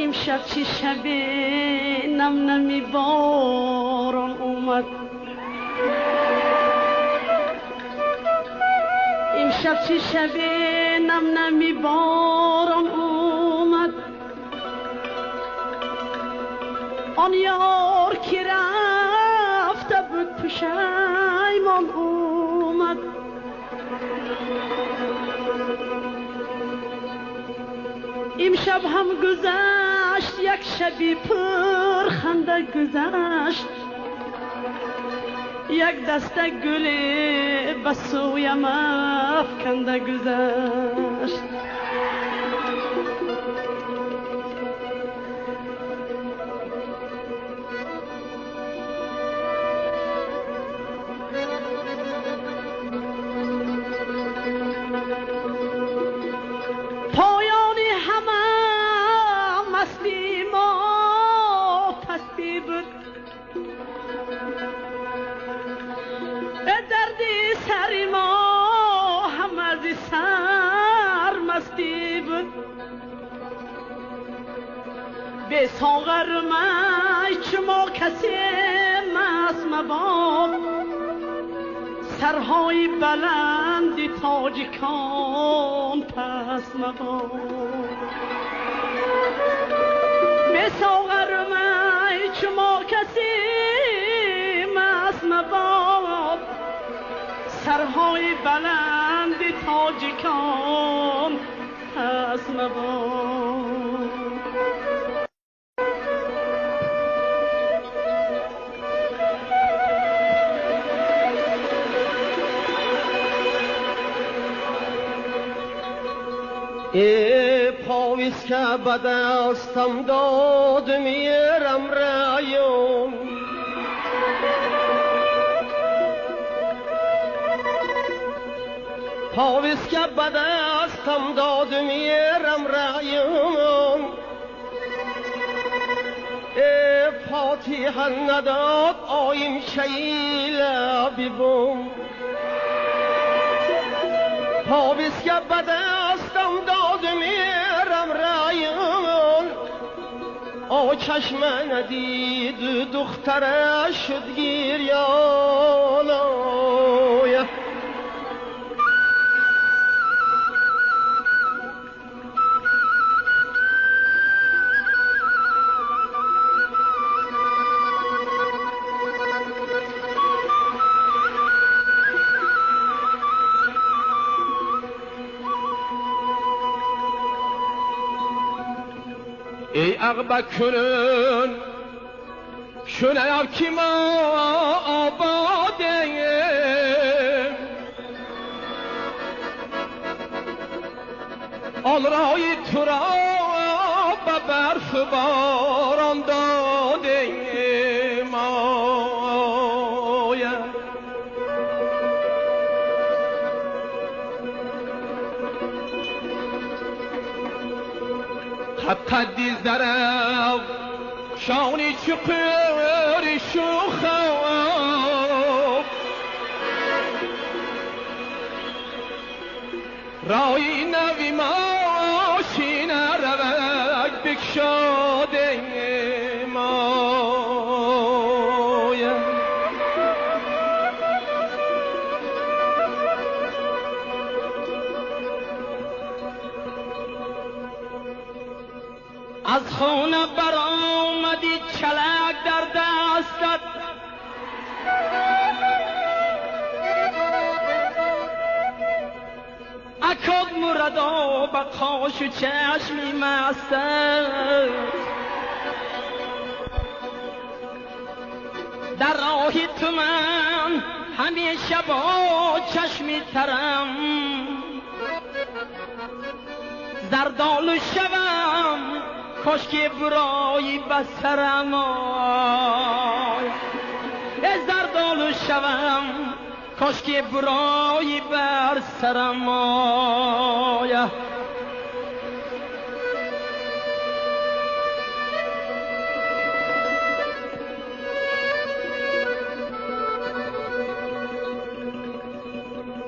امشب چه شب نم نمی باران اومد، امشب چه شب نم نمی باران اومد. آن یار که رفته بود پشیمان اومد. امشب هم گذشت یک شبی پر خنده گذشت، یک دسته گل به سویم افکنده گذشت. به ساغر می چما کسی مست مباد، سرهای بلندی تاجیکان پس مباد. به ساغر می چما کسی مست مباد، سرهای بلندی تاجیکان پس مباد. ای پاویز که به دستم داد میرم رایم، پاویز که به دستم داد میرم رایم. ای فاتحه نداد آیم شیله ببوم، پاویز که به دستم داد میرم رایم. آ چشم ندید دختره شد گریان. ای عقبه کنن شنم که ما آباده، آن رای تو را به برف باران داده مایم. حتی دیزدرم شانی چقر شوخم، رای نوی ماشین روک بکشاده مایم. از خانه برآمدی چلک در دستت، اکاد مردا به قاش و چشمی مستت. در راه تو من همیشه با چشمی ترم، زردالو شوم کاش که برایی بسرم، زردالو شوم کاش که برایی بر سرم.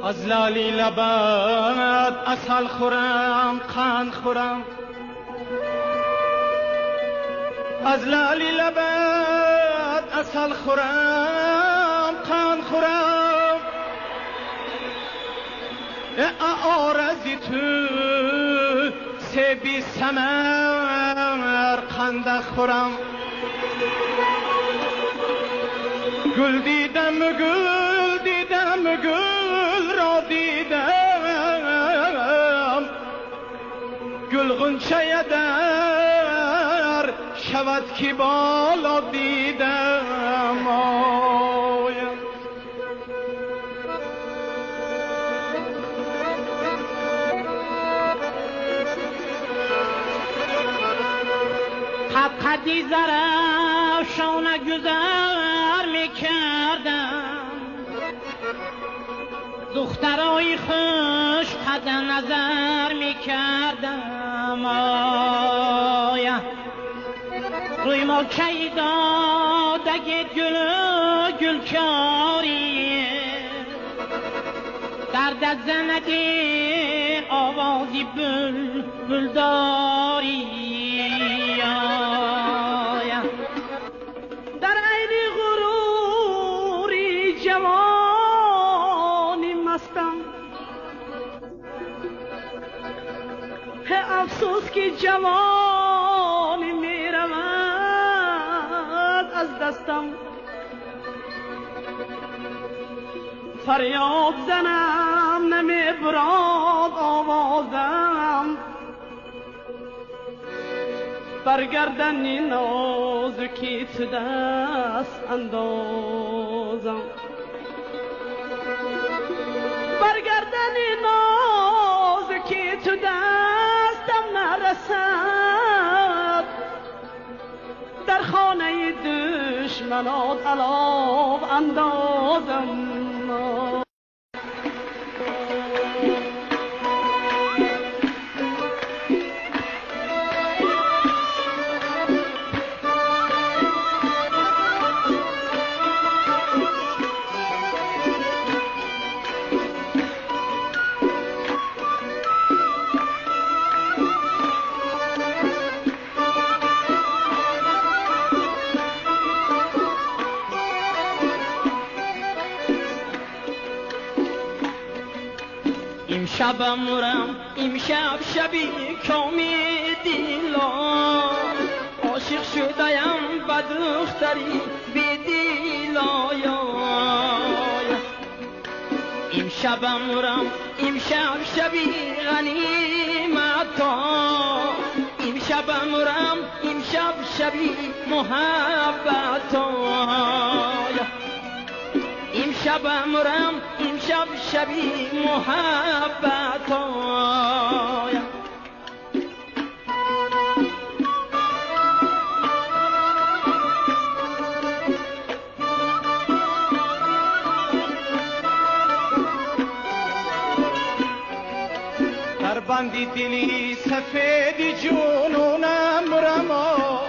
از لالی لبت عسل خورم قند خورم، از لالی لبت اصل خورم قند خورم آرزی تو سبی سمر قند خورم گل دیدم گل را دیدم گل غنچه در شود که بالا دیدم قدی زرفشان گذر میکردم دخترای خوش قد نظر میکردم روی ما کی دادگ گلکاری درد زندی آوازی بلداری در عین غروری جوانی مستم افسوس که جوانی میرود از دستم فریاد زنم نمیبراد آوازم برگردنی نازکی تو دست اندازم برگردنی نازکی تو دستم نرسد در خانه دشمنات علاب اندازم شبم مرم امشب شبی کامی دیلا عاشق شدیم به دختری بی دیلا امشبم مرم امشب شبی غنیمتا امشبم مرم امشب شبی محبتا امشبم مرم امشب شبی محبتا در بندی دلی سفید جنونم رما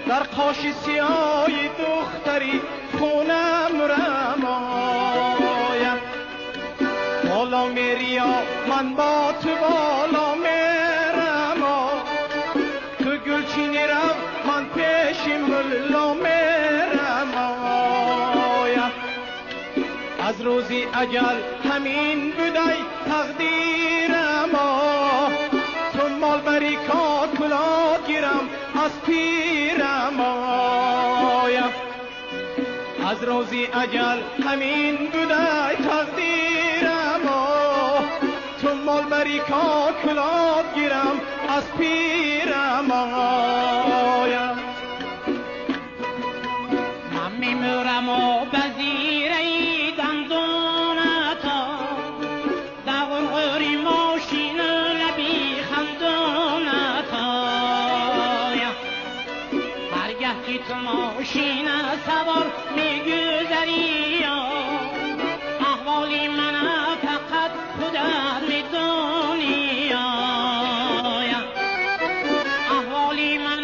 در قاش سیای دختری خونم رمایم بالا میریا من با تو بالا میرم تو گلچینی رم من پیشی ملا میرم از روزی اجل همین بودی تقدیرم تو مال بری کات کلا گیرم از پیرم از روزی اجل همین بودی تقدیرم تو مال بری کات کلا گیرم از پیرم من میمیرم و بزیره دندونتا دور غوری ماشین لبی خندونتا هرگه که تو ماشین سوار میگذری احوالی من فقط خودت میدونی احوالی من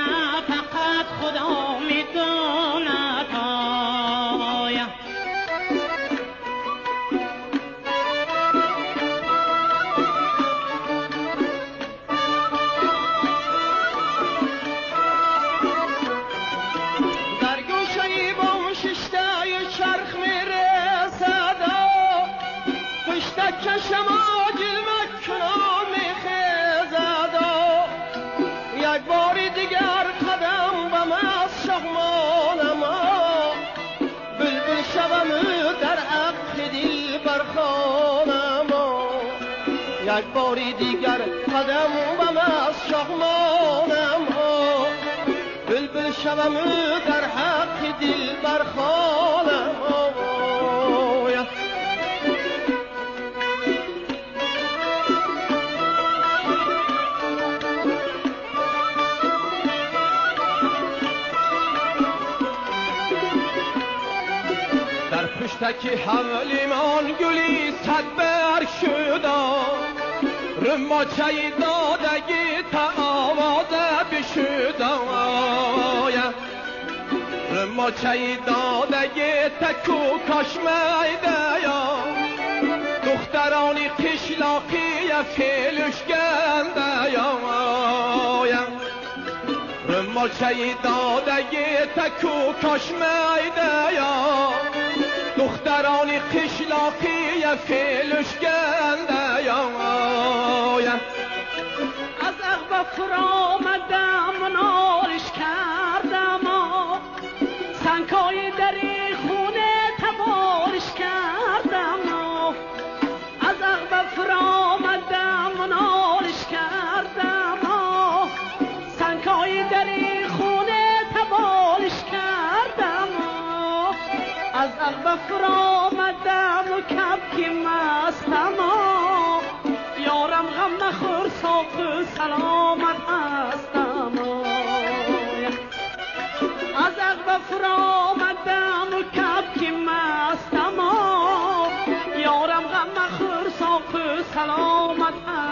یک باری دیگر قدم بم از شاهمانم بلبل شوم در حق دل برخانم در پشتکی حولیمان گلی صد بر شده رماچه دادگی تا آوازه بشده رماچه دادگی تا کوکاش میده یا دخترانی قشلاقی فیلش گنده یا رماچه دادگی تا کوکاش میده یا دخترانی قشلاقی فیلش گنده یا از عقب فرامدم نالش کردم سنگای دری خونه تبارش کردم از عقب فرامدم نالش کردم سنگای دری خونه تبارش کردم از عقب فرامدم کبکی مستم یارم غم نخور صاف سلامت هستم از عقب فرامدم کبکی مستم یارم غم نخور صاف سلامت هستم